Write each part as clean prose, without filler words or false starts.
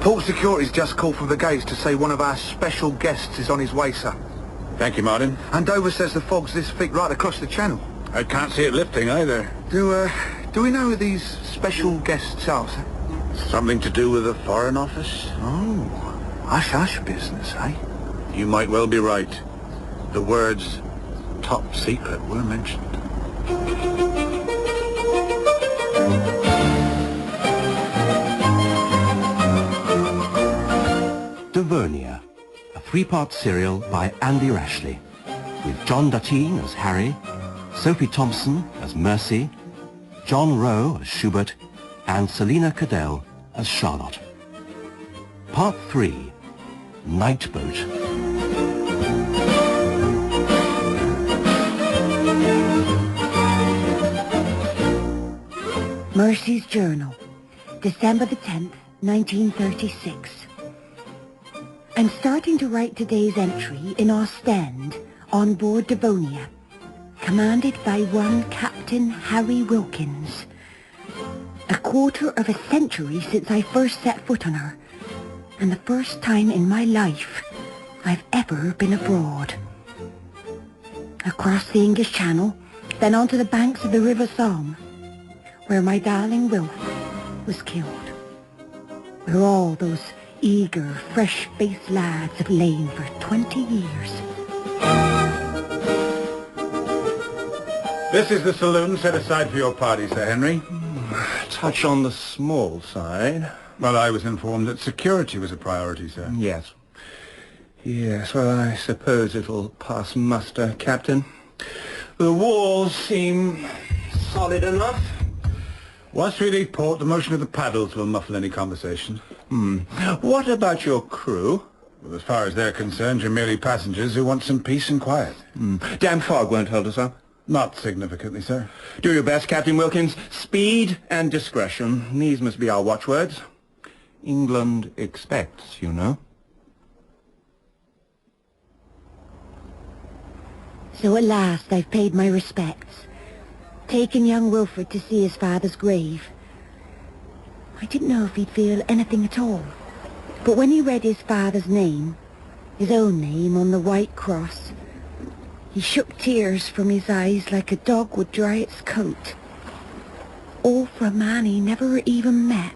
Port Security's just called from the gates to say one of our special guests is on his way, sir. Thank you, Martin. And Dover says the fog's this thick right across the channel. I can't see it lifting either. Do we know who these special guests are, sir? Something to do with the Foreign Office? Oh, hush-hush business, eh? You might well be right. The words top secret were mentioned. Devonia, a three-part serial by Andy Rashleigh, with John Duttine as Harry, Sophie Thompson as Mercy, John Rowe as Schubert, and Selina Cadell as Charlotte. Part 3, Night Boat. Mercy's Journal, December the 10th, 1936. I'm starting to write today's entry in Ostend on board Devonia, commanded by one Captain Harry Wilkins. A quarter of a century since I first set foot on her, and the first time in my life I've ever been abroad. Across the English Channel, then onto the banks of the River Somme, where my darling Wilf was killed, where all those eager, fresh-faced lads have lain for 20 years. This is the saloon set aside for your party, Sir Henry. Touch on the small side. Well, I was informed that security was a priority, sir. Yes. Yes, well, I suppose it'll pass muster, Captain. The walls seem solid enough. Once we leave port, the motion of the paddles will muffle any conversation. What about your crew? Well, as far as they're concerned, you're merely passengers who want some peace and quiet. Damn fog won't hold us up. Not significantly, sir. Do your best, Captain Wilkins. Speed and discretion. These must be our watchwords. England expects, you know. So at last I've paid my respects, taken young Wilfred to see his father's grave. I didn't know if he'd feel anything at all, but when he read his father's name, his own name on the white cross, he shook tears from his eyes like a dog would dry its coat. All for a man he never even met.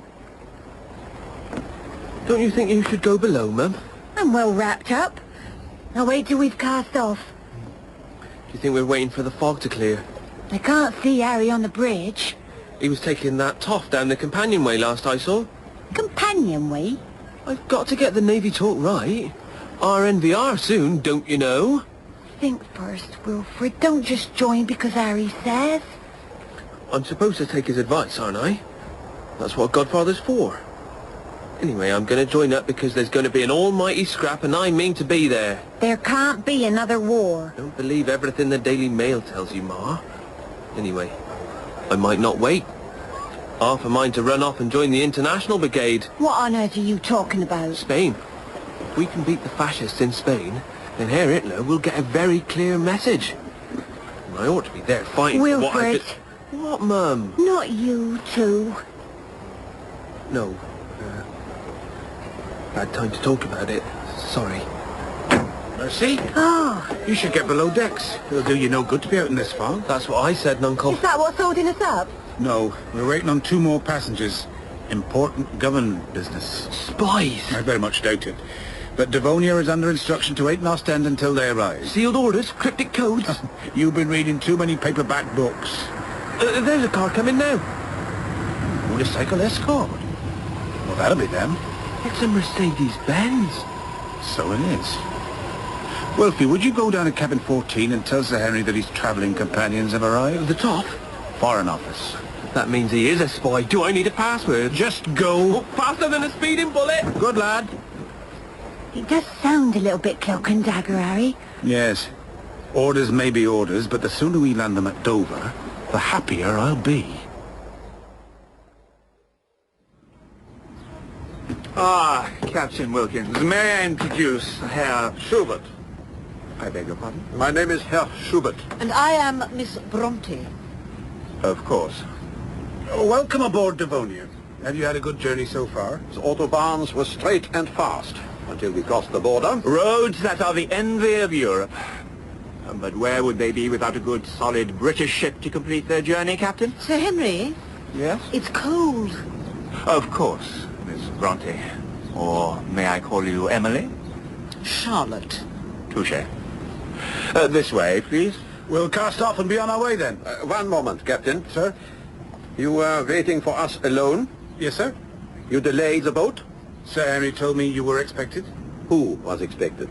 Don't you think you should go below, Mum? I'm well wrapped up. I'll wait till we've cast off. Do you think we're waiting for the fog to clear? I can't see Harry on the bridge. He was taking that toff down the companionway last I saw. Companionway? I've got to get the Navy talk right. RNVR soon, don't you know? Think first, Wilfred. Don't just join because Harry says. I'm supposed to take his advice, aren't I? That's what Godfather's for. Anyway, I'm going to join up because there's going to be an almighty scrap and I mean to be there. There can't be another war. Don't believe everything the Daily Mail tells you, Ma. Anyway, I might not wait. Half a mind to run off and join the International Brigade. What on earth are you talking about? Spain. If we can beat the fascists in Spain, then Herr Hitler will get a very clear message. And I ought to be there fighting for what I Wilfred. did. What, Mum? Not you too. No. Bad time to talk about it. Sorry. Mercy? Oh, You should get below decks. It'll do you no good to be out in this fog. That's what I said, Nuncle. is that what's holding us up? No, we're waiting on 2 more passengers. Important government business. Spies. I very much doubt it. But Devonia is under instruction to wait in Ostend until they arrive. Sealed orders, cryptic codes. You've been reading too many paperback books. There's a car coming now. Motorcycle escort. Well, that'll be them. It's a Mercedes-Benz. So it is. Wilfie, would you go down to cabin 14 and tell Sir Henry that his travelling companions have arrived? The top? Foreign Office. That means he is a spy. Do I need a password? Just go. Oh, faster than a speeding bullet. Good lad. It does sound a little bit cloak and dagger, Harry. Yes. Orders may be orders, but the sooner we land them at Dover, the happier I'll be. Captain Wilkins, may I introduce Herr Schubert? I beg your pardon? My name is Herr Schubert. And I am Miss Bronte. Of course. Welcome aboard Devonia. Have you had a good journey so far? The autobahns were straight and fast until we crossed the border. Roads that are the envy of Europe. But where would they be without a good, solid British ship to complete their journey, Captain? Sir Henry, Yes? it's cold. Of course, Miss Bronte. Or may I call you Emily? Charlotte. Touché. This way, please. We'll cast off and be on our way then. One moment, Captain. Sir? You were waiting for us alone? Yes, sir? You delayed the boat? Sir Henry told me you were expected. Who was expected?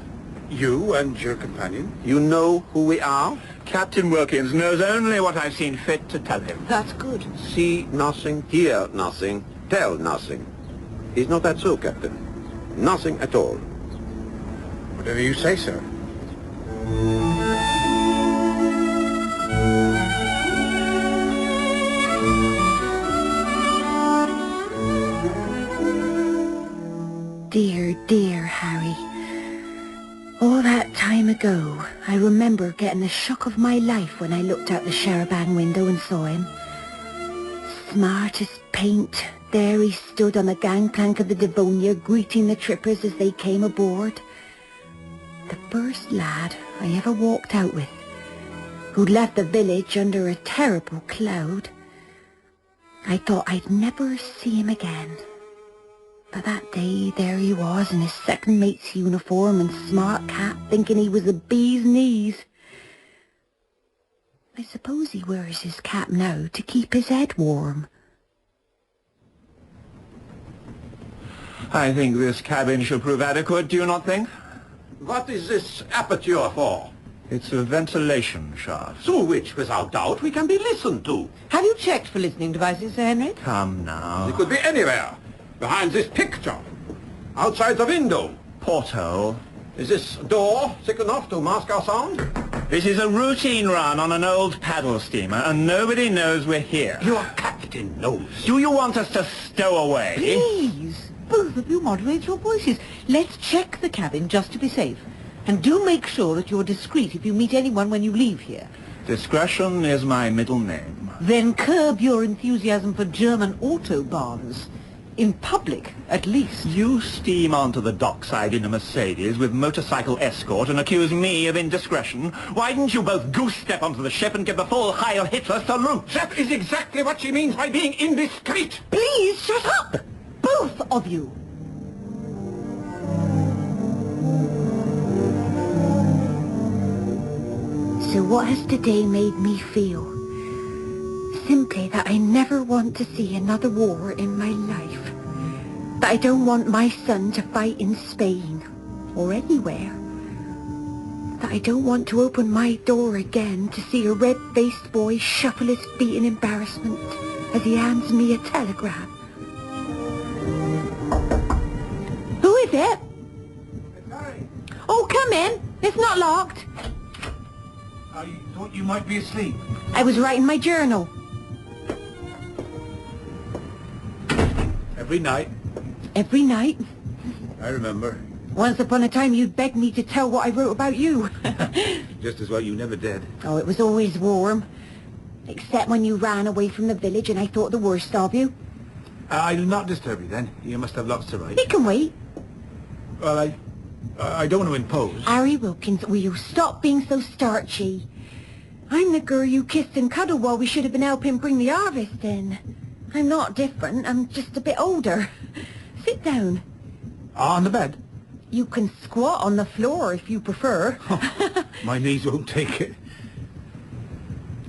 You and your companion. You know who we are? Captain Wilkins knows only what I've seen fit to tell him. That's good. See nothing, hear nothing, tell nothing. Is not that so, Captain? Nothing at all. Whatever you say, sir. Dear, dear Harry. All that time ago, I remember getting the shock of my life when I looked out the charabanc window and saw him. Smart as paint, there he stood on the gangplank of the Devonia, greeting the trippers as they came aboard. The first lad I ever walked out with, who'd left the village under a terrible cloud. I thought I'd never see him again. But that day, there he was in his second mate's uniform and smart cap, thinking he was the bee's knees. I suppose he wears his cap now to keep his head warm. I think this cabin should prove adequate, do you not think? What is this aperture for? It's a ventilation shaft. Through which, without doubt, we can be listened to. Have you checked for listening devices, Sir Henry? Come now. It could be anywhere. Behind this picture. Outside the window. Porthole. Is this door thick enough to mask our sound? This is a routine run on an old paddle steamer, and nobody knows we're here. Your captain knows. Do you want us to stow away? Please, both of you moderate your voices. Let's check the cabin just to be safe. And do make sure that you're discreet if you meet anyone when you leave here. Discretion is my middle name. Then curb your enthusiasm for German autobahns. In public, at least. You steam onto the dockside in a Mercedes with motorcycle escort and accuse me of indiscretion. Why didn't you both goose-step onto the ship and give the full Heil Hitler salute? That is exactly what she means by being indiscreet. Please, shut up! Both of you! So what has today made me feel? Simply that I never want to see another war in my life. That I don't want my son to fight in Spain or anywhere. That I don't want to open my door again to see a red-faced boy shuffle his feet in embarrassment as he hands me a telegram. Who is it? It's Harry. Oh, come in. It's not locked. I thought you might be asleep. I was writing my journal. Every night. Every night. I remember. Once upon a time you'd begged me to tell what I wrote about you. Just as well you never did. Oh, it was always warm. Except when you ran away from the village and I thought the worst of you. I'll not disturb you then. You must have lots to write. He can wait. Well, I don't want to impose. Harry Wilkins, will you stop being so starchy? I'm the girl you kissed and cuddled while we should have been helping bring the harvest in. I'm not different, I'm just a bit older. Sit down. On the bed? You can squat on the floor if you prefer. My knees won't take it.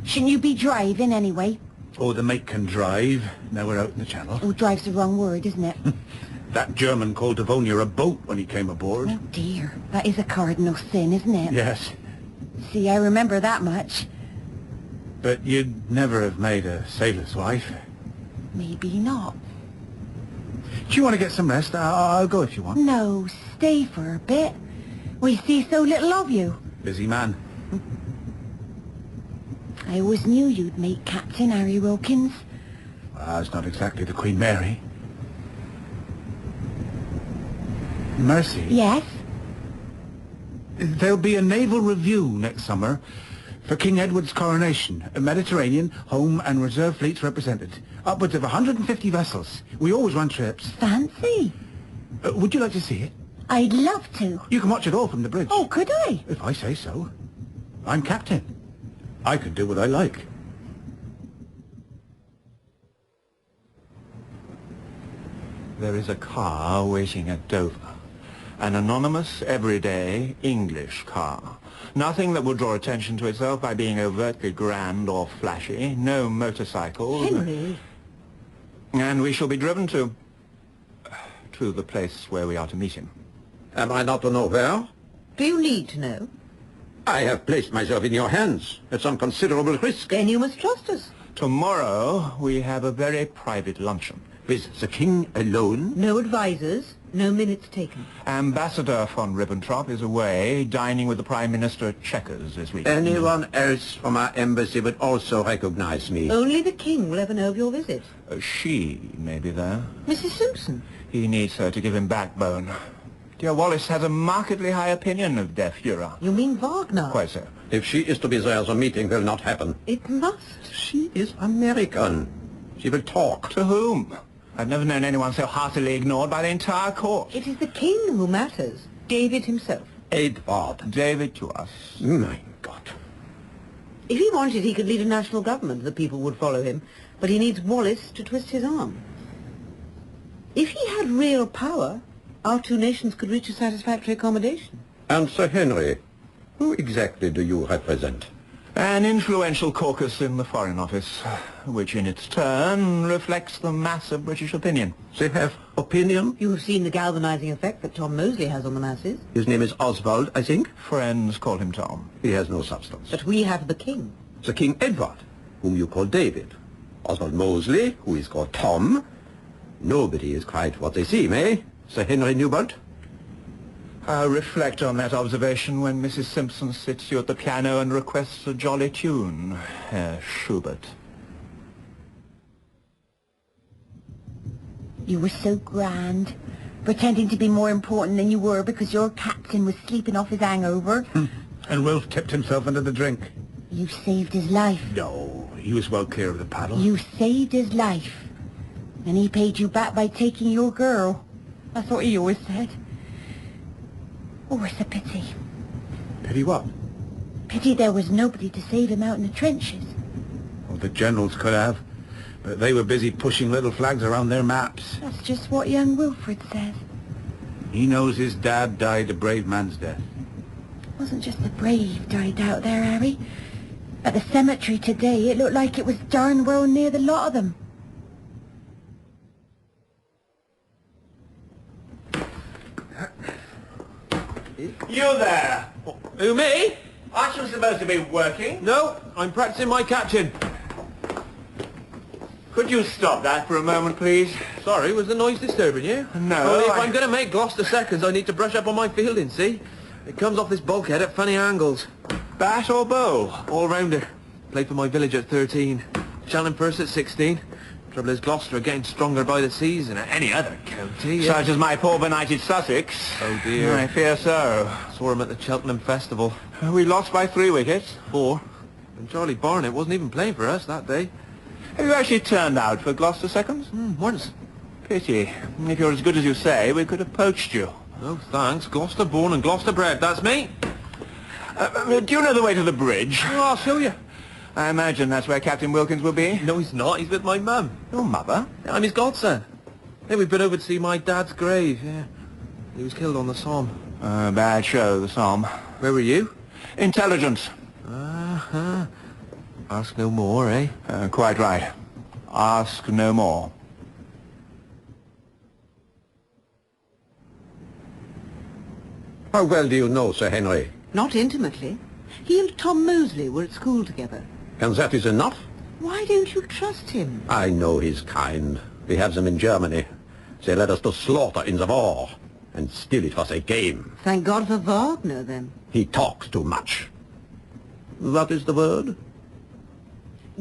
Shouldn't you be driving anyway? Oh, the mate can drive. Now we're out in the channel. Oh, drive's the wrong word, isn't it? That German called Devonia a boat when he came aboard. Oh dear, that is a cardinal sin, isn't it? Yes. See, I remember that much. But you'd never have made a sailor's wife. Maybe not. Do you want to get some rest? I'll go if you want. No, stay for a bit. We see so little of you. Busy man. I always knew you'd make Captain Harry Wilkins. It's not exactly the Queen Mary. Mercy. Yes? There'll be a naval review next summer for King Edward's coronation. A Mediterranean, home and reserve fleets represented. Upwards of 150 vessels. We always run trips. Fancy. Would you like to see it? I'd love to. You can watch it all from the bridge. Oh, could I? If I say so. I'm captain. I can do what I like. There is a car waiting at Dover. An anonymous, everyday English car. Nothing that would draw attention to itself by being overtly grand or flashy. No motorcycles. Henry. And we shall be driven to the place where we are to meet him. Am I not to know where? Do you need to know? I have placed myself in your hands at some considerable risk. Then you must trust us. Tomorrow we have a very private luncheon. With the king alone? No advisors, no minutes taken. Ambassador von Ribbentrop is away, dining with the Prime Minister at Chequers this week. Anyone else from our embassy would also recognize me. Only the king will ever know of your visit. She may be there. Mrs. Simpson. He needs her to give him backbone. Dear Wallace has a markedly high opinion of Der Fuhrer. You mean Wagner? Quite so. If she is to be there, the meeting will not happen. It must. She is American. She will talk. To whom? I've never known anyone so heartily ignored by the entire court. It is the king who matters. David himself. Edward. David to us. My God. If he wanted, he could lead a national government. The people would follow him. But he needs Wallace to twist his arm. If he had real power, our two nations could reach a satisfactory accommodation. And Sir Henry, who exactly do you represent? An influential caucus in the Foreign Office, which in its turn reflects the mass of British opinion. They have opinion? You have seen the galvanizing effect that Tom Mosley has on the masses. His name is Oswald, I think. Friends call him Tom. He has no substance. But we have the king. The King Edward, whom you call David. Oswald Mosley, who is called Tom. Nobody is quite what they seem, eh? Sir Henry Newbold? I'll reflect on that observation when Mrs. Simpson sits you at the piano and requests a jolly tune, Herr Schubert. You were so grand, pretending to be more important than you were because your captain was sleeping off his hangover. And Wilf tipped himself into the drink. You saved his life. No, he was well clear of the paddle. You saved his life. And he paid you back by taking your girl. That's what he always said. Oh, it's a pity. Pity what? Pity there was nobody to save him out in the trenches. Well, the generals could have, but they were busy pushing little flags around their maps. That's just what young Wilfred said. He knows his dad died a brave man's death. It wasn't just the brave died out there, Harry. At the cemetery today, it looked like it was darn well near the lot of them. You there! Who, me? Aren't you supposed to be working? No, I'm practicing my catching. Could you stop that for a moment, please? Sorry, was the noise disturbing you? No, Only if I'm going to make Gloucester seconds, I need to brush up on my fielding, see? It comes off this bulkhead at funny angles. Bat or bowl? All-rounder. Played for my village at 13. Cheltenham first at 16. Trouble is Gloucester are getting stronger by the season than any other county. Such as my poor benighted Sussex. Oh dear. I fear so. Saw him at the Cheltenham Festival. We lost by 3 wickets. 4. And Charlie Barnett wasn't even playing for us that day. Have you actually turned out for Gloucester seconds? Once. Pity. If you're as good as you say, we could have poached you. No thanks. Gloucester born and Gloucester bred, that's me. Do you know the way to the bridge? Oh, I'll show you. I imagine that's where Captain Wilkins will be. No, he's not. He's with my mum. Your mother? I'm his godson. Hey, we've been over to see my dad's grave, yeah. He was killed on the Somme. Bad show, the Somme. Where were you? Intelligence. Uh-huh. Ask no more, eh? Quite right. Ask no more. How well do you know Sir Henry? Not intimately. He and Tom Mosley were at school together. And that is enough? Why don't you trust him? I know his kind. We have them in Germany. They led us to slaughter in the war. And still it was a game. Thank God for Wagner, then. He talks too much. What is the word?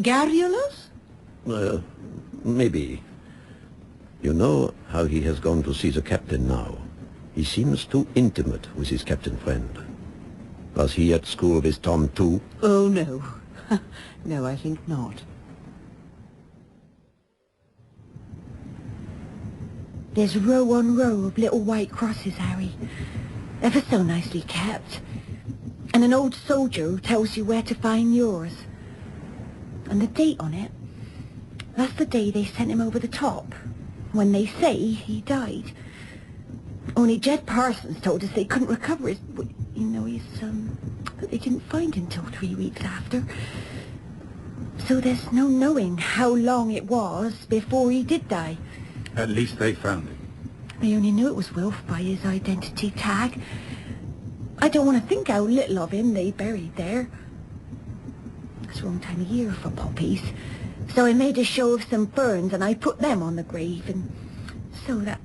Garrulous? Maybe. You know how he has gone to see the captain now. He seems too intimate with his captain friend. Was he at school with Tom too? Oh, no. No, I think not. There's row on row of little white crosses, Harry. Ever so nicely kept. And an old soldier who tells you where to find yours. And the date on it, that's the day they sent him over the top. When they say he died. Only Jed Parsons told us they couldn't recover his... You know, but they didn't find him till 3 weeks after. So there's no knowing how long it was before he did die. At least they found him. They only knew it was Wilf by his identity tag. I don't want to think how little of him they buried there. It's the wrong time of year for poppies. So I made a show of some ferns and I put them on the grave, and so that's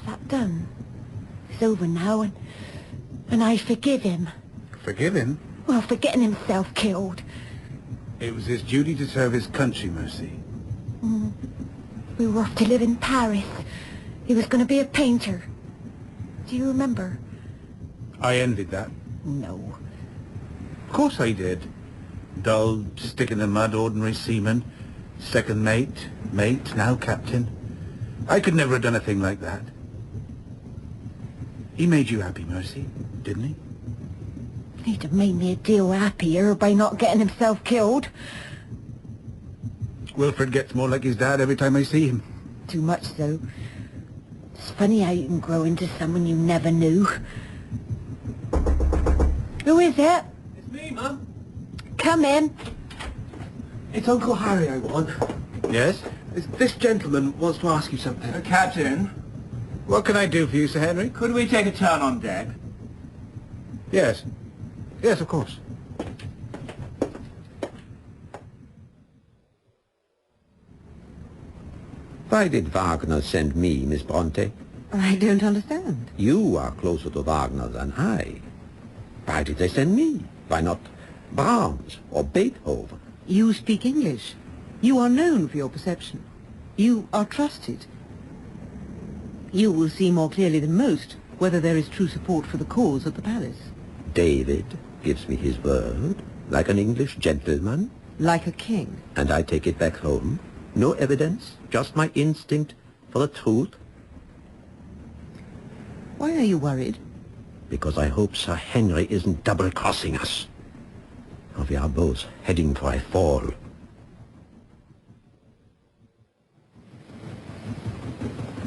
that done. It's over now, and I forgive him. Forgive him? Well, for getting himself killed. It was his duty to serve his country, Mercy. We were off to live in Paris. He was going to be a painter. Do you remember? I envied that. No. Of course I did. Dull, stick in the mud, ordinary seaman. Second mate, now captain. I could never have done a thing like that. He made you happy, Mercy, didn't he? He'd have made me a deal happier by not getting himself killed. Wilfred gets more like his dad every time I see him. Too much, though. It's funny how you can grow into someone you never knew. Who is it? It's me, Mum. Come in. It's Uncle Harry I want. Yes? This gentleman wants to ask you something. Captain, What can I do for you, Sir Henry? could we take a turn on deck? Yes. Yes, of course. Why did Wagner send me, Miss Bronte? I don't understand. You are closer to Wagner than I. Why did they send me? Why not Brahms or Beethoven? You speak English. You are known for your perception. You are trusted. You will see more clearly than most whether there is true support for the cause at the palace. David gives me his word, like an English gentleman, Like a king. and I take it back home. No evidence, just my instinct for the truth, Why are you worried? because I hope Sir Henry isn't double-crossing us. Or we are both heading for a fall.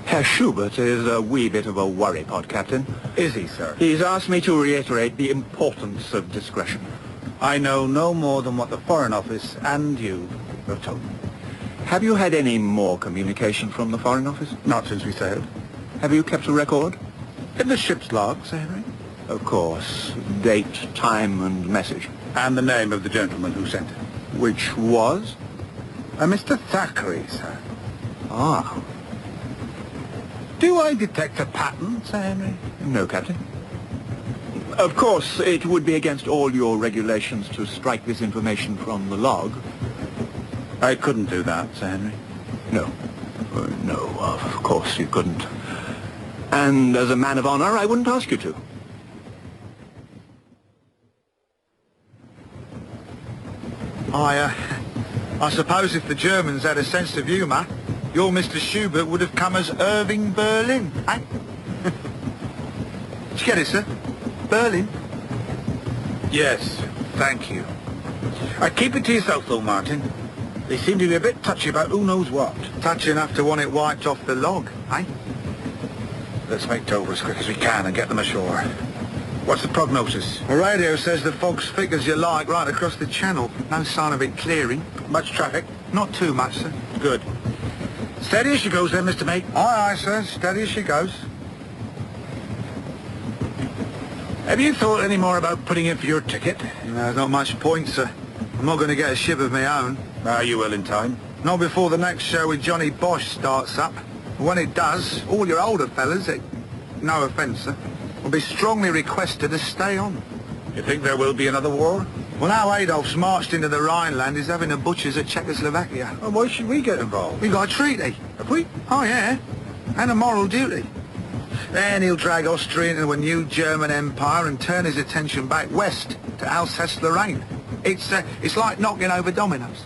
Herr Schubert is a wee bit of a worry pot, Captain. Is he, sir? He's asked me to reiterate the importance of discretion. I know no more than what the Foreign Office and you have told me. Have you had any more communication from the Foreign Office? Not since we sailed. Have you kept a record? In the ship's log, Sir Henry. Of course. Date, time, and message. And the name of the gentleman who sent it. Which was? Mr. Thackeray, sir. Ah. Do I detect a pattern, Sir Henry? No, Captain. Of course, it would be against all your regulations to strike this information from the log. I couldn't do that, Sir Henry. No. No, of course you couldn't. And as a man of honor, I wouldn't ask you to. I suppose if the Germans had a sense of humour, your Mr. Schubert would have come as Irving Berlin, eh? Did you get it, sir? Berlin? Yes, thank you. Keep it to yourself, though, Martin. They seem to be a bit touchy about who knows what. Touchy enough to want it wiped off the log, eh? Let's make Dover as quick as we can and get them ashore. What's the prognosis? The radio says the fog's thick as you like right across the channel. No sign of it clearing. Much traffic? Not too much, sir. Good. Steady as she goes then, Mr. Mate. Aye, aye, sir. Steady as she goes. Have you thought any more about putting in for your ticket? No, there's not much point, sir. I'm not going to get a ship of my own. Ah, you will in time. Not before the next show with Johnny Bosch starts up. When it does, all your older fellas, no offence, sir, will be strongly requested to stay on. You think there will be another war? Well, now Adolf's marched into the Rhineland, he's having the butchers at Czechoslovakia. And why should we get involved? We got a treaty. Have we? Oh, yeah. And a moral duty. Then he'll drag Austria into a new German empire and turn his attention back west to Alsace-Lorraine. It's like knocking over dominoes.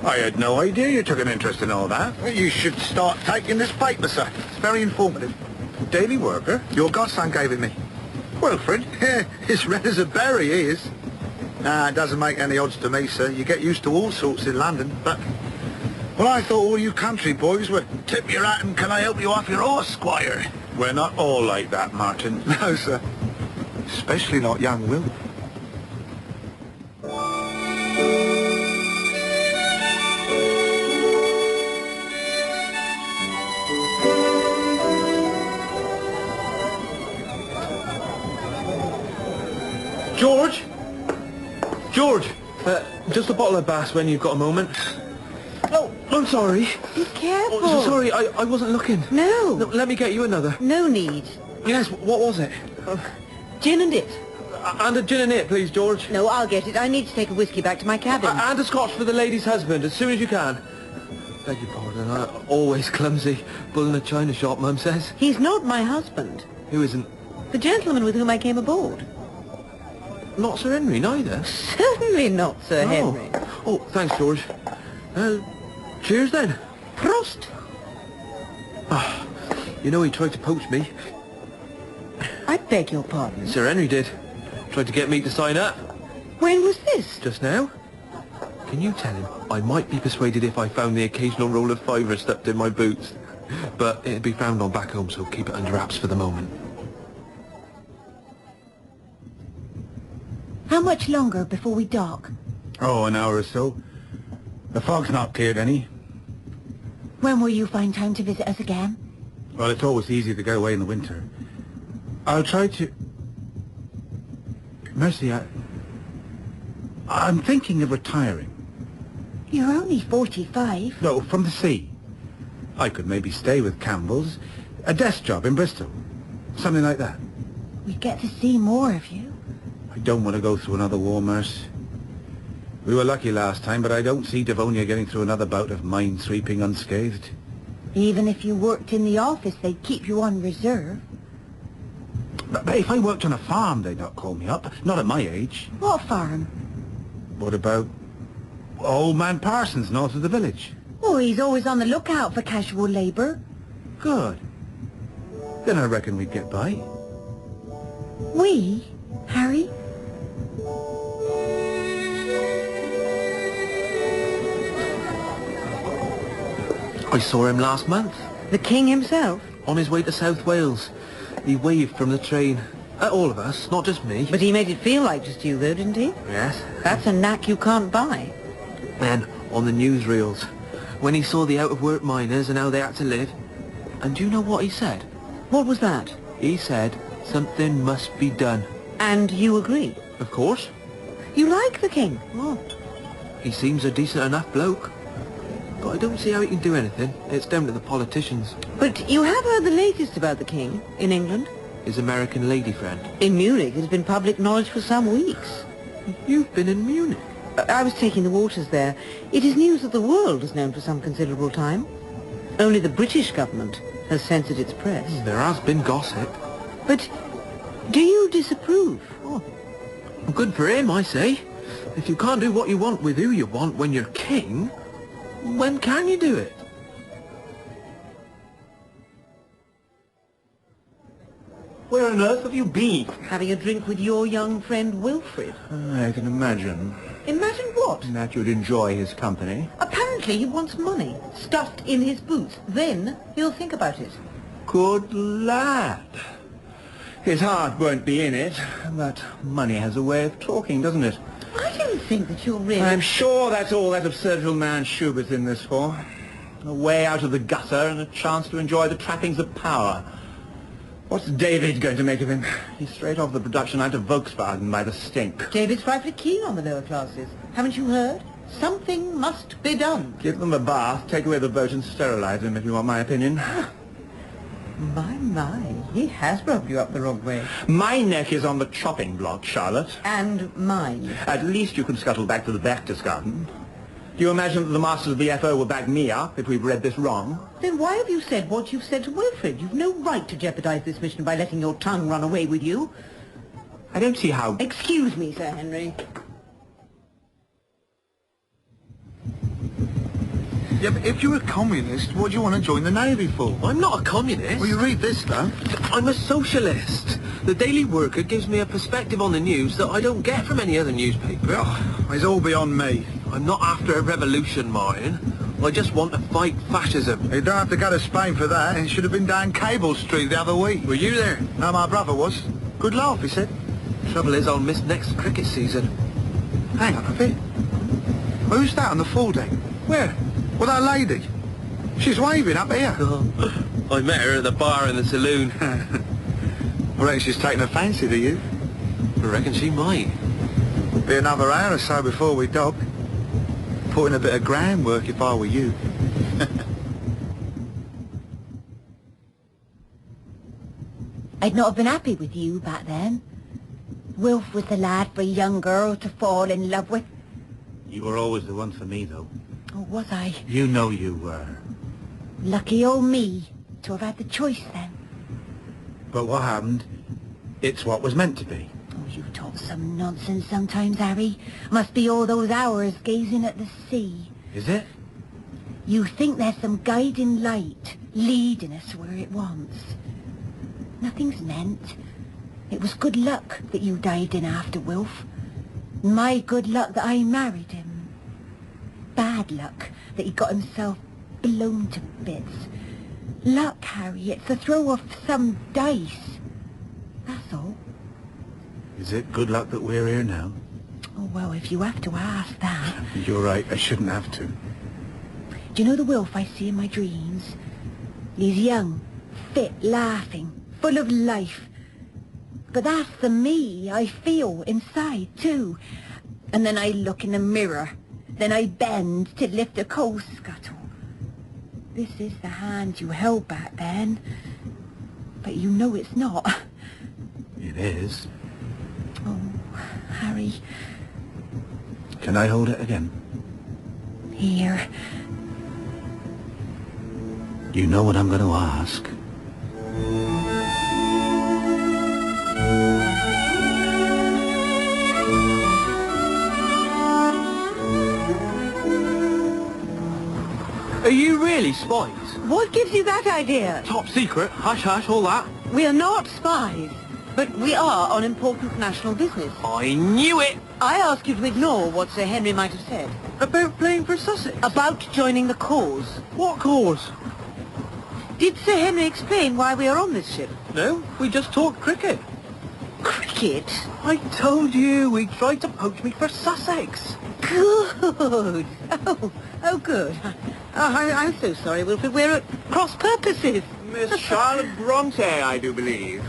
I had no idea you took an interest in all that. You should start taking this paper, sir. It's very informative. Daily Worker? Your godson gave it me. Wilfred? Yeah, it's red as a berry, he is. Nah, it doesn't make any odds to me, sir. You get used to all sorts in London, but... Well, I thought all you country boys would tip your hat and can I help you off your horse, Squire? We're not all like that, Martin. No, sir. Especially not young Will. George? George! Just a bottle of Bass when you've got a moment. Oh, I'm sorry. Be careful. Oh, sorry, I wasn't looking. No. Let me get you another. No need. Yes, what was it? Gin and it. And a gin and it, please, George. No, I'll get it. I need to take a whiskey back to my cabin. And a scotch for the lady's husband, as soon as you can. Beg your pardon, I'm always clumsy. Bull in a china shop, Mum says. He's not my husband. Who isn't? The gentleman with whom I came aboard. Not Sir Henry, neither. Certainly not Sir Henry. Oh, thanks, George. Cheers, then. Prost. You know he tried to poach me. I beg your pardon. Sir Henry did. Tried to get me to sign up. When was this? Just now? Can you tell him I might be persuaded if I found the occasional roll of fiver stuffed in my boots? But it'd be frowned on back home, so keep it under wraps for the moment. How much longer before we dock? Oh, an hour or so. The fog's not cleared any. When will you find time to visit us again? Well, it's always easy to go away in the winter. I'll try to... Mercy, I'm thinking of retiring. You're only 45. No, from the sea. I could maybe stay with Campbell's. A desk job in Bristol. Something like that. We'd get to see more of you. I don't want to go through another war, Merce. We were lucky last time, but I don't see Devonia getting through another bout of mine-sweeping unscathed. Even if you worked in the office, they'd keep you on reserve. But if I worked on a farm, they'd not call me up. Not at my age. What farm? What about old man Parsons north of the village? Oh, he's always on the lookout for casual labour. Good. Then I reckon we'd get by. We? Harry? I saw him last month. The king himself? On his way to South Wales. He waved from the train. At all of us, not just me. But he made it feel like just you, though, didn't he? Yes. That's a knack you can't buy. Then, on the newsreels, when he saw the out-of-work miners and how they had to live. And do you know what he said? What was that? He said, something must be done. And you agree? Of course. You like the king? Oh, he seems a decent enough bloke. But I don't see how he can do anything. It's down to the politicians. But you have heard the latest about the king in England? His American lady friend. In Munich, it's been public knowledge for some weeks. You've been in Munich? I was taking the waters there. It is news that the world has known for some considerable time. Only the British government has censored its press. There has been gossip. But do you disapprove? Oh, good for him, I say. If you can't do what you want with who you want when you're king, when can you do it? Where on earth have you been? Having a drink with your young friend Wilfred. I can imagine Imagine what? that you'd enjoy his company. Apparently he wants money stuffed in his boots. Then he'll think about it. Good lad. His heart won't be in it, but money has a way of talking, doesn't it? I don't think that you're really... I'm sure that's all that absurd little man Schubert's in this for. A way out of the gutter and a chance to enjoy the trappings of power. What's David going to make of him? He's straight off the production line to Volkswagen by the stink. David's frightfully keen on the lower classes. Haven't you heard? Something must be done. Give them a bath, take away the boat and sterilize him, if you want my opinion. My, he has rubbed you up the wrong way. My neck is on the chopping block, Charlotte. And mine. At least you can scuttle back to the Berchtesgaden. Do you imagine that the masters of the FO will back me up if we've read this wrong? Then why have you said what you've said to Wilfred? You've no right to jeopardize this mission by letting your tongue run away with you. I don't see how... Excuse me, Sir Henry. Yeah, but if you're a communist, what do you want to join the Navy for? I'm not a communist. Well, you read this, though. I'm a socialist. The Daily Worker gives me a perspective on the news that I don't get from any other newspaper. Well, it's all beyond me. I'm not after a revolution, Martin. I just want to fight fascism. You don't have to go to Spain for that. It should have been down Cable Street the other week. Were you there? No, my brother was. Good laugh, he said. Trouble is, I'll miss next cricket season. Hang on a bit. Who's that on the foredeck? Where? Well, that lady. She's waving up here. Oh, I met her at the bar in the saloon. I reckon she's taking a fancy to you. I reckon she might. Be another hour or so before we dock. Put in a bit of groundwork if I were you. I'd not have been happy with you back then. Wilf was the lad for a young girl to fall in love with. You were always the one for me, though. Oh, was I? You know you were. Lucky old me to have had the choice then. But what happened? It's what was meant to be. Oh, you talk some nonsense sometimes, Harry. Must be all those hours gazing at the sea. Is it? You think there's some guiding light leading us where it wants. Nothing's meant. It was good luck that you dived in after Wilf. My good luck that I married him. Bad luck that he got himself blown to bits. Luck, Harry, it's the throw of some dice. That's all. Is it good luck that we're here now? Oh, well, if you have to ask that. You're right, I shouldn't have to. Do you know the Wilf I see in my dreams? He's young, fit, laughing, full of life. But that's the me I feel inside, too. And then I look in the mirror. Then I bend to lift a coal scuttle. This is the hand you held back then. But you know it's not. It is. Oh, Harry. Can I hold it again? Here. You know what I'm going to ask. Are you really spies? What gives you that idea? Top secret, hush hush, all that. We are not spies, but we are on important national business. I knew it! I ask you to ignore what Sir Henry might have said. About playing for Sussex? About joining the cause. What cause? Did Sir Henry explain why we are on this ship? No, we just talked cricket. Cricket? I told you, he tried to poach me for Sussex. Good. Oh, good. I'm so sorry, Wilfred. We're at cross purposes. Miss Charlotte Bronte, I do believe.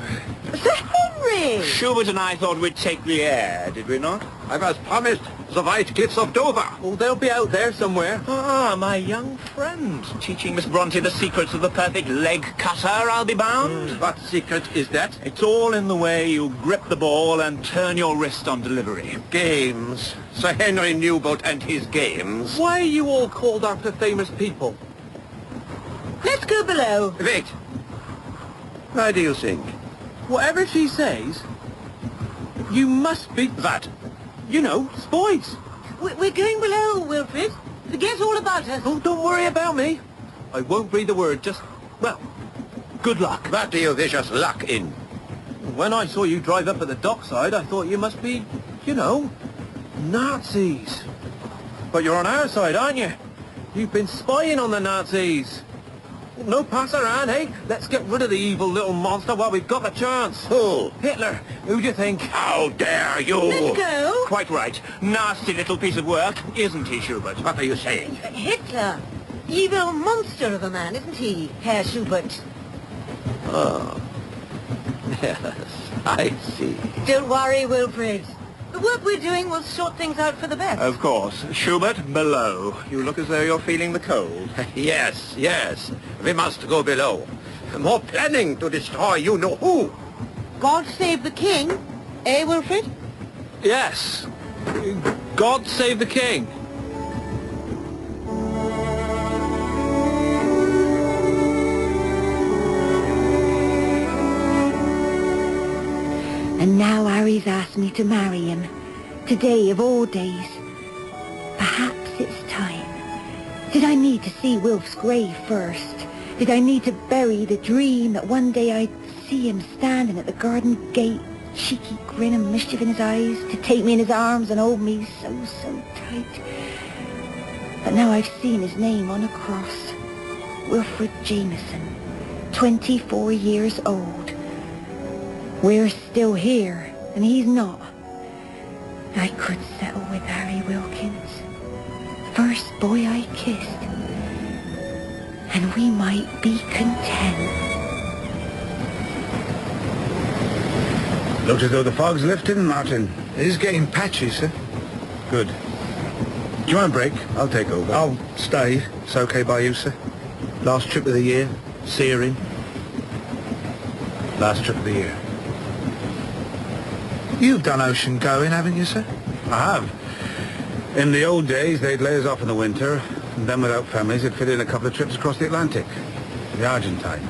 Sir Henry! Schubert and I thought we'd take the air, did we not? I was promised the White Cliffs of Dover. Oh, they'll be out there somewhere. Ah, my young friend. Teaching Miss Bronte the secrets of the perfect leg cutter, I'll be bound. What secret is that? It's all in the way you grip the ball and turn your wrist on delivery. Games. Sir Henry Newbolt and his games. Why are you all called after famous people? Let's go below. Wait. Why do you think? Whatever she says, you must be That. you know, spies. We're going below, Wilfred. Forget all about us. Oh, don't worry about me. I won't breathe a word, just, well, good luck. What do you wish us luck in? When I saw you drive up at the dockside, I thought you must be, you know, Nazis. But you're on our side, aren't you? You've been spying on the Nazis. No pass around, eh? Let's get rid of the evil little monster while we've got the chance. Who? Hitler, who do you think? How dare you? Let's go. Quite right. Nasty little piece of work, isn't he, Schubert? What are you saying? Hitler. Evil monster of a man, isn't he, Herr Schubert? Oh. Yes, I see. Don't worry, Wilfred. The work we're doing will sort things out for the best. Of course. Schubert, below. You look as though you're feeling the cold. Yes, yes. We must go below. More planning to destroy you-know-who. God save the king. Eh, Wilfred? Yes. God save the king. And now Harry's asked me to marry him. Today of all days. Perhaps it's time Did I need to see Wilf's grave first? Did I need to bury the dream that one day I'd see him standing at the garden gate, cheeky grin and mischief in his eyes, to take me in his arms and hold me so tight? But now I've seen his name on a cross. Wilfred Jameson, 24 years old. We're still here, and he's not. I could settle with Harry Wilkins, first boy I kissed, and we might be content. Looks as though the fog's lifting, Martin. It is getting patchy, sir. Good. Do you want a break? I'll take over. I'll stay. It's okay by you, sir? Last trip of the year. Searing. Last trip of the year. You've done ocean going, haven't you, sir? I have. In the old days, they'd lay us off in the winter, and then without families, they'd fit in a couple of trips across the Atlantic. The Argentine.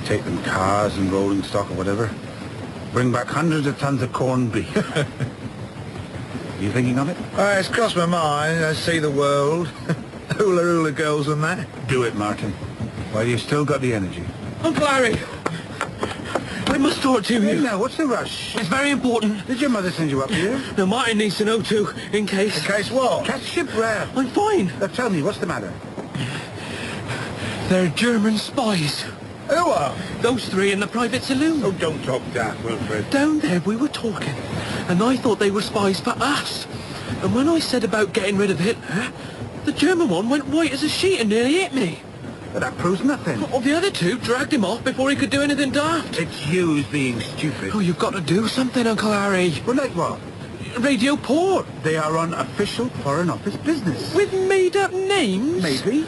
Take them cars and rolling stock or whatever. Bring back hundreds of tons of corned beef. You thinking of it? It's crossed my mind. I see the world. Hula hula girls and that. Do it, Martin. While you've still got the energy. Uncle Harry! I must talk to Hey, you. now, what's the rush? It's very important. Did your mother send you up here? Now, Martin needs to know too, in case... In case what? Catch shipwreck. I'm fine. Now tell me, what's the matter? They're German spies. Who are? Those three in the private saloon. Oh, don't talk daft, Wilfred. Down there we were talking, and I thought they were spies for us. And when I said about getting rid of Hitler, the German one went white as a sheet and nearly hit me. But that proves nothing. Well, the other two dragged him off before he could do anything daft. It's you who's being stupid. Oh, you've got to do something, Uncle Harry. Well, like what? Radio Port. They are on official Foreign Office business. With made-up names? Maybe.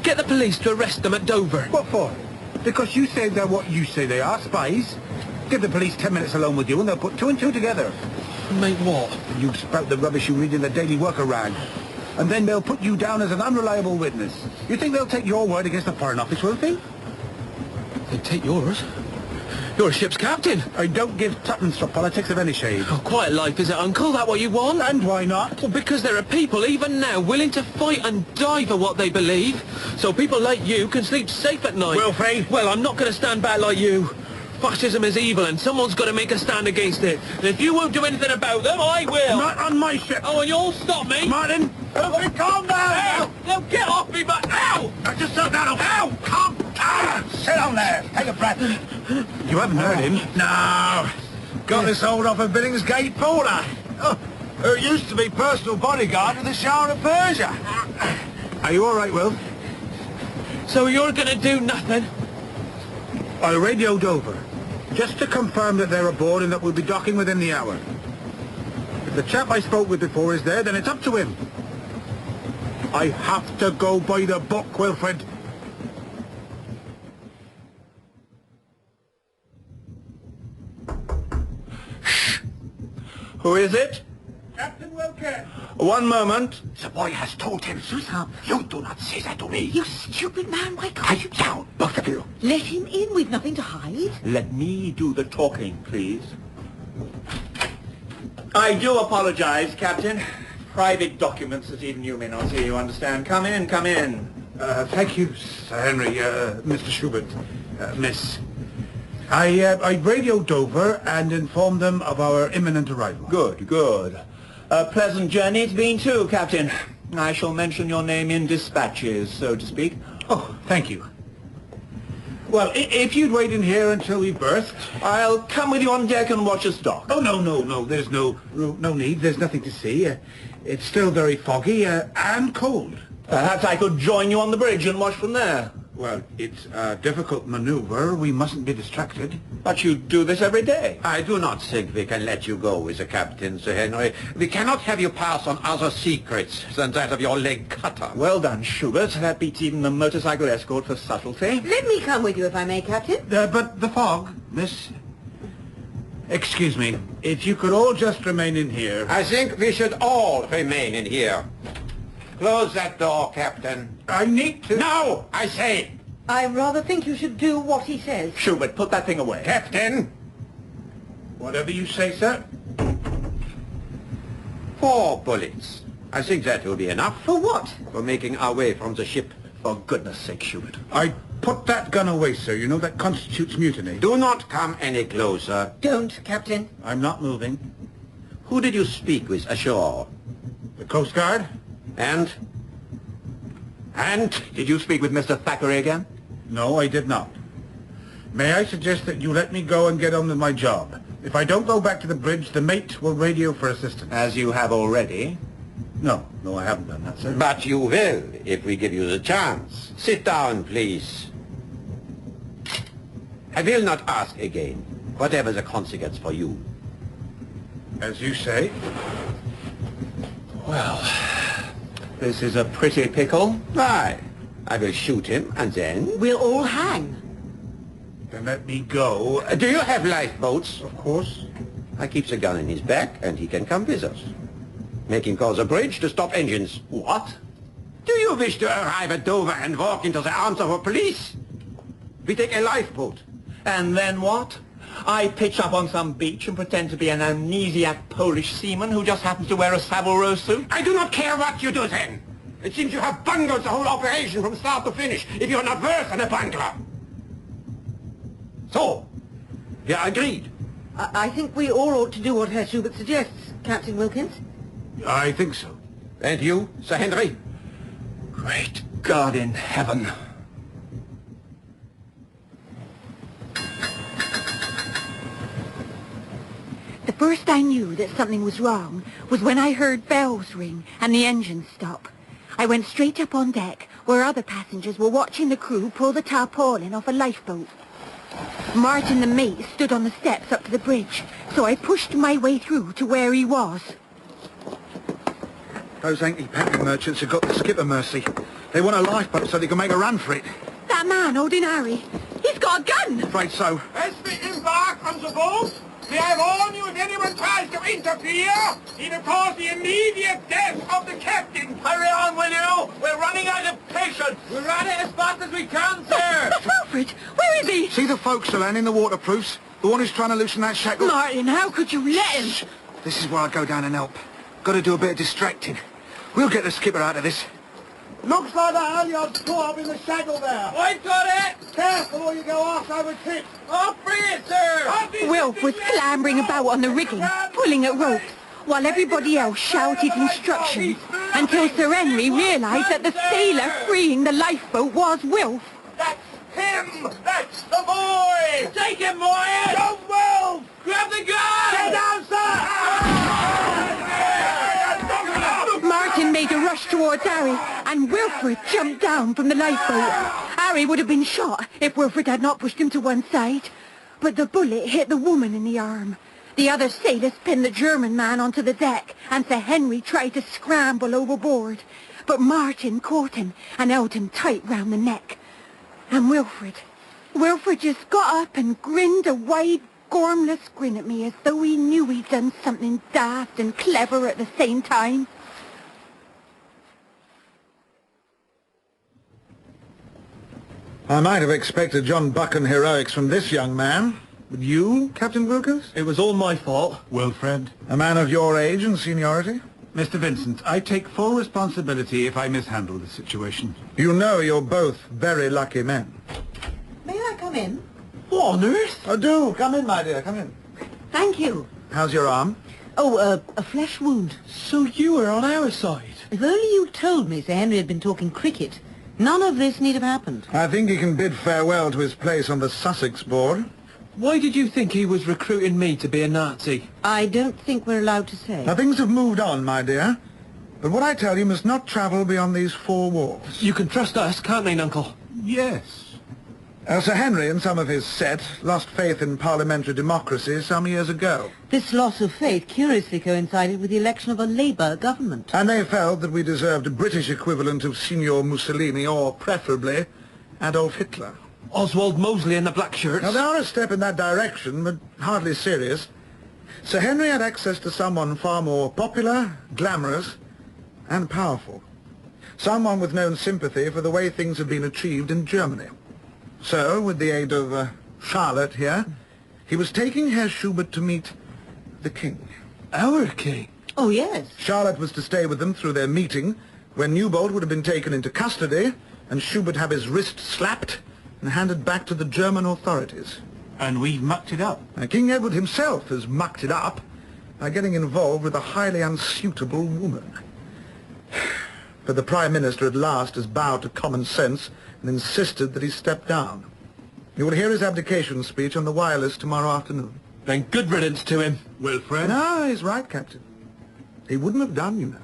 Get the police to arrest them at Dover. What for? Because you say they're what you say they are, spies. Give the police 10 minutes alone with you and they'll put two and two together. Make what? You spout the rubbish you read in the Daily Worker rag. And then they'll put you down as an unreliable witness. You think they'll take your word against the Foreign Office, will they? They take yours. You're a ship's captain. I don't give tuppence for politics of any shade. Oh, quiet life, is it, Uncle? That what you want? And why not? Well, because there are people, even now, willing to fight and die for what they believe. So people like you can sleep safe at night. Wilfred? Well, I'm not going to stand back like you. Fascism is evil, and someone's got to make a stand against it. And if you won't do anything about them, I will. Not on my ship. Oh, and you'll stop me? Martin! Everybody calm down! Ow! Now get off me, but ow! Now just sit down. Ow! Calm down. Sit down there. Take a breath. You haven't heard him? No. Got this old off of Billingsgate Porter. Oh, who used to be personal bodyguard of the Shah of Persia. Are you all right, Will? So you're going to do nothing? I radioed over, just to confirm that they're aboard and that we'll be docking within the hour. If the chap I spoke with before is there, then it's up to him. I have to go by the book, Wilfred. Who is it? Captain Wilkins! One moment. The boy has told him. Shut up. You do not say that to me. You stupid man, why can't you... Pipe down, both of you. Let him in, we've nothing to hide. Let me do the talking, please. I do apologize, Captain. Private documents that even you may not see, you understand. Come in, come in. Thank you, Sir Henry, Mr. Schubert, Miss. I radioed Dover and informed them of our imminent arrival. Good, good. A pleasant journey it's been too, Captain. I shall mention your name in dispatches, so to speak. Oh, thank you. Well, if you'd wait in here until we berthed... I'll come with you on deck and watch us dock. Oh, no, there's no need. There's nothing to see. It's still very foggy and cold. Perhaps I could join you on the bridge and watch from there. Well, it's a difficult maneuver. We mustn't be distracted. But you do this every day. I do not think we can let you go as a captain, Sir Henry. We cannot have you pass on other secrets than that of your leg cutter. Well done, Schubert. That beats even the motorcycle escort for subtlety. Let me come with you if I may, Captain. But the fog, miss... Excuse me. If you could all just remain in here... I think we should all remain in here. Close that door, Captain. I need to... No, I say! I rather think you should do what he says. Schubert, put that thing away. Captain! Whatever you say, sir. 4 bullets. I think that will be enough. For what? For making our way from the ship. For goodness sake, Schubert. I put that gun away, sir. You know that constitutes mutiny. Do not come any closer. Don't, Captain. I'm not moving. Who did you speak with ashore? The Coast Guard? And? Did you speak with Mr. Thackeray again? No, I did not. May I suggest that you let me go and get on with my job? If I don't go back to the bridge, the mate will radio for assistance. As you have already. No, I haven't done that, sir. But you will, if we give you the chance. Sit down, please. I will not ask again, whatever the consequence for you. As you say. Well, this is a pretty pickle. Why? I will shoot him, and then... We'll all hang. Then let me go. Do you have lifeboats? Of course. I keep the gun in his back, and he can come with us. Make him cross the bridge to stop engines. What? Do you wish to arrive at Dover and walk into the arms of a police? We take a lifeboat. And then what? I pitch up on some beach and pretend to be an amnesiac Polish seaman who just happens to wear a Savile Row suit? I do not care what you do then. It seems you have bungled the whole operation from start to finish, if you're not worse than a bungler. So, we are agreed. I think we all ought to do what Herr Schubert suggests, Captain Wilkins. I think so. And you, Sir Henry? Great God in heaven. The first I knew that something was wrong was when I heard bells ring and the engine stop. I went straight up on deck, where other passengers were watching the crew pull the tarpaulin off a lifeboat. Martin, the mate, stood on the steps up to the bridge, so I pushed my way through to where he was. Those anti-packing merchants have got the skipper mercy. They want a lifeboat so they can make a run for it. That man holding Harry, he's got a gun! Afraid so. As we embark on the boat, may I warn you if anyone tries to interfere, he will cause the immediate death of the captain. Hurry on, will you? We're running out of patience. We'll run it as fast as we can, sir. But Wilfred, where is he? See the forecastle and in the waterproofs? The one who's trying to loosen that shackle? Martin, how could you let him? Shh. This is where I go down and help. Got to do a bit of distracting. We'll get the skipper out of this. Looks like the halyard's caught up in the shackle there. I've got it. Careful or you go off over tip. I'll free it, sir. Wilf was clambering about on the rigging, pulling at ropes, while everybody else shouted instructions, until Sir Henry realised that the sailor freeing the lifeboat was Wilf. That's him. That's the boy. Take him, boy. Go, Will. Grab the gun. Get down, sir. Martin made a rush towards Harry, and Wilfred jumped down from the lifeboat. Harry would have been shot if Wilfred had not pushed him to one side, but the bullet hit the woman in the arm. The other sailors pinned the German man onto the deck, and Sir Henry tried to scramble overboard, but Martin caught him and held him tight round the neck. And Wilfred just got up and grinned a wide, gormless grin at me as though he knew he'd done something daft and clever at the same time. I might have expected John Buchan heroics from this young man. But you, Captain Wilkins? It was all my fault. Wilfred. A man of your age and seniority? Mr. Vincent, I take full responsibility if I mishandle the situation. You know you're both very lucky men. May I come in? What on earth? Oh, do. Come in, my dear. Come in. Thank you. How's your arm? Oh, a flesh wound. So you were on our side. If only you'd told me Sir Henry had been talking cricket, none of this need have happened. I think he can bid farewell to his place on the Sussex board. Why did you think he was recruiting me to be a Nazi? I don't think we're allowed to say. Now, things have moved on, my dear. But what I tell you must not travel beyond these four walls. You can trust us, can't they, Uncle? Yes. Sir Henry and some of his set lost faith in parliamentary democracy some years ago. This loss of faith curiously coincided with the election of a Labour government. And they felt that we deserved a British equivalent of Signor Mussolini, or preferably Adolf Hitler. Oswald Mosley in the black shirts. Now, they are a step in that direction, but hardly serious. Sir Henry had access to someone far more popular, glamorous, and powerful. Someone with known sympathy for the way things have been achieved in Germany. So, with the aid of Charlotte here, he was taking Herr Schubert to meet the king. Our king? Oh, yes. Charlotte was to stay with them through their meeting, when Newbold would have been taken into custody, and Schubert have his wrist slapped and handed back to the German authorities. And we've mucked it up. King Edward himself has mucked it up by getting involved with a highly unsuitable woman. But the Prime Minister at last has bowed to common sense and insisted that he step down. You will hear his abdication speech on the wireless tomorrow afternoon. Then good riddance to him. Wilfred? No, he's right, Captain. He wouldn't have done, you know.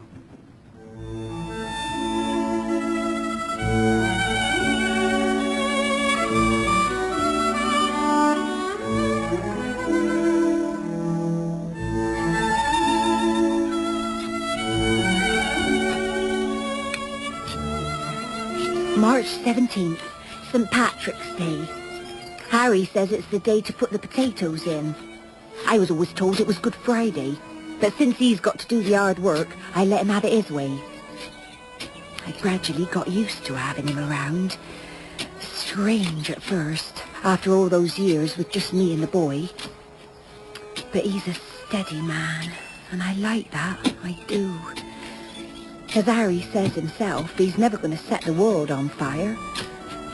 March 17th, St. Patrick's Day. Harry says it's the day to put the potatoes in. I was always told it was Good Friday, but since he's got to do the hard work, I let him have it his way. I gradually got used to having him around. Strange at first, after all those years with just me and the boy. But he's a steady man, and I like that, I do. As Harry says himself, he's never going to set the world on fire.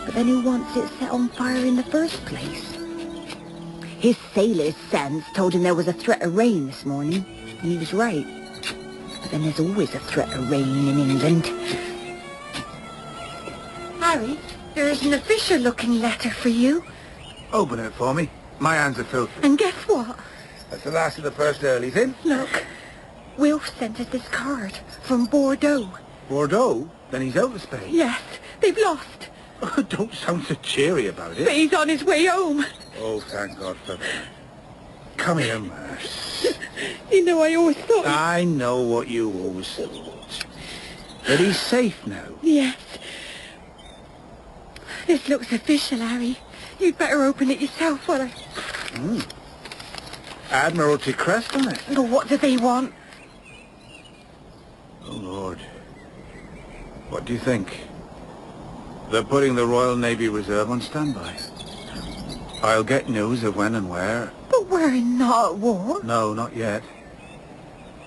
But then who wants it set on fire in the first place? His sailor's sense told him there was a threat of rain this morning, and he was right. But then there's always a threat of rain in England. Harry, there's an official-looking letter for you. Open it for me. My hands are filthy. And guess what? That's the last of the first earlies in. Look, Wilf sent us this card from Bordeaux. Bordeaux? Then he's out of Spain. Yes, they've lost. Oh, don't sound so cheery about But it. he's on his way home. Oh, thank God for that. Come here, Merce. You know, I always thought... I know what you always thought. But he's safe now. Yes. This looks official, Harry. You'd better open it yourself while I... Admiralty crest on it. But what do they want? Oh, Lord. What do you think? They're putting the Royal Navy Reserve on standby. I'll get news of when and where. But we're not at war. No, not yet.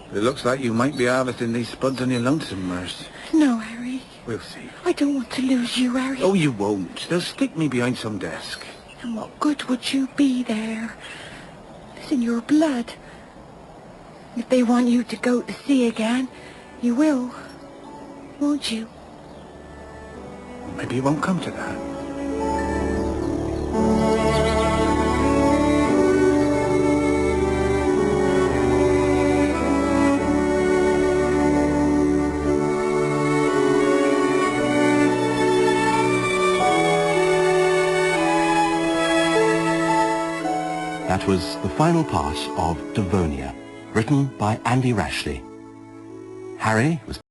But it looks like you might be harvesting these spuds on your lonesome, Merce. No, Harry. We'll see. I don't want to lose you, Harry. Oh, you won't. They'll stick me behind some desk. And what good would you be there? It's in your blood. If they want you to go to sea again, you will, won't you? Maybe it won't come to that. That was the final part of Devonia, written by Andy Rashleigh. Harry was